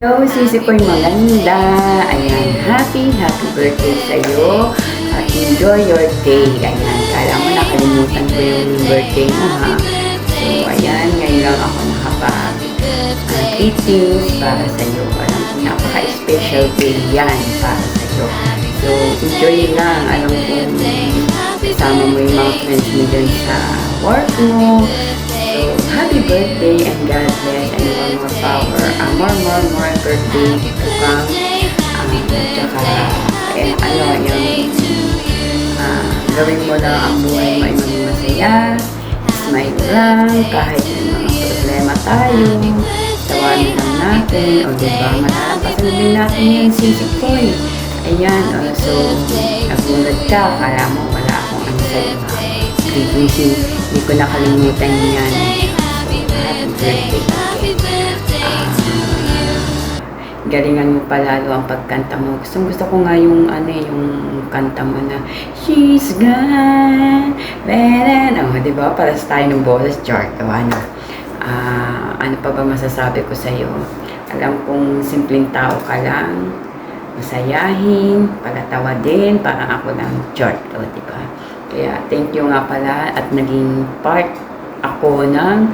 Hello, sisi ko'y maganda. Ayan, happy birthday sa'yo. At enjoy your day. Ayan, kala mo nakalimutan ko yung birthday mo ha. So, ayan, ngayon lang ako nakapag-greetings para sa'yo. Alam ko, napaka-special day yan para sa'yo. So, enjoy lang. Alam ko, kasama mo yung mga friends mo dyan sa work mo. So, happy birthday and God bless and more power. More birthday to come. Tsaka, gawin mo lang ang buhay mo ay maging masaya. Smile lang, kahit may mga problema tayo. Tawanin lang natin. O diba, malalampasan na din natin yung sisip ko eh. Ayan, so, nagulat ka, kala mo wala akong ano sa'yo. Hindi ko nakalimutan yan. So, happy birthday. Galingan mo palalo ang pagkanta mo. Gusto ko nga yung yung kanta mo na She's gone. Diba? Para sa tayo ng boses, chart. Ano pa ba masasabi ko sa'yo? Alam kong simpleng tao ka lang. Masayahin, palatawa din, parang ako lang, chart. Diba? Kaya thank you nga pala at naging part ako ng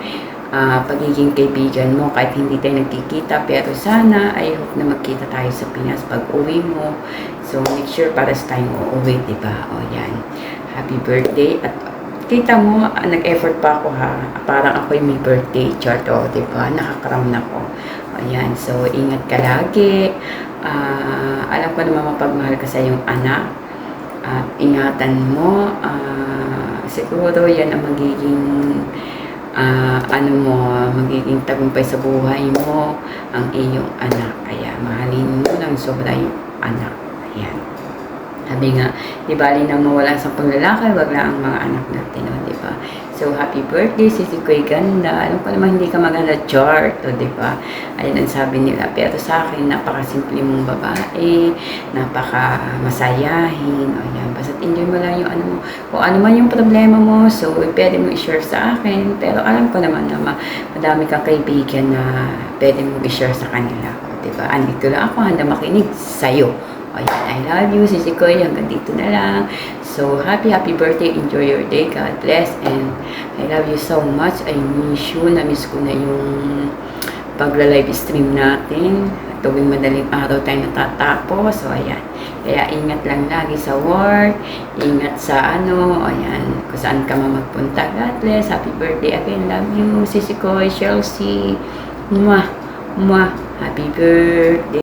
pagiging kaibigan mo kahit hindi tayo nagkikita, pero sana I hope na magkita tayo sa Pinas pag uwi mo. So make sure para sa tayong uuwi, diba? O yan, happy birthday. At kita mo, nag-effort pa ako ha, parang ako yung may birthday chart, diba? Nakakaram na ko. O yan, so ingat ka lagi. Alam ko naman mapagmahal ka sa iyong anak. Ingatan mo, siguro yan ang magiging magiging tagumpay sa buhay mo ang iyong anak. Kaya mahalin mo ng sobra yung anak. Ayan. Sabi nga, di bali na mawala sa panglalaki, wag lang ang mga anak natin, diba? So, happy birthday, sisi ko'y ganda. Alam ko naman hindi ka maganda chart, diba? Ayun ang sabi nila. Pero sa akin, napakasimple mong babae, napaka-masayahin. Ayan, basta't enjoy mo lang yung kung ano man yung problema mo, so, pwede mo i-share sa akin. Pero alam ko naman na madami kang kaibigan na pwede mo i-share sa kanila. Diba? Andito lang ako, handa makinig sa'yo. Ayan, I love you, sisi ko'y, hanggang dito na lang. So, happy birthday, enjoy your day, God bless, and I love you so much. I miss you, na-miss ko na yung pagla-live stream natin. Tuwing madaling araw tayo natatapos, so ayan. Kaya ingat lang lagi sa work, ingat sa ayan, kung saan ka magpunta. God bless, happy birthday again, love you, sisi ko'y, Chelsea, mwah, mwah, happy birthday.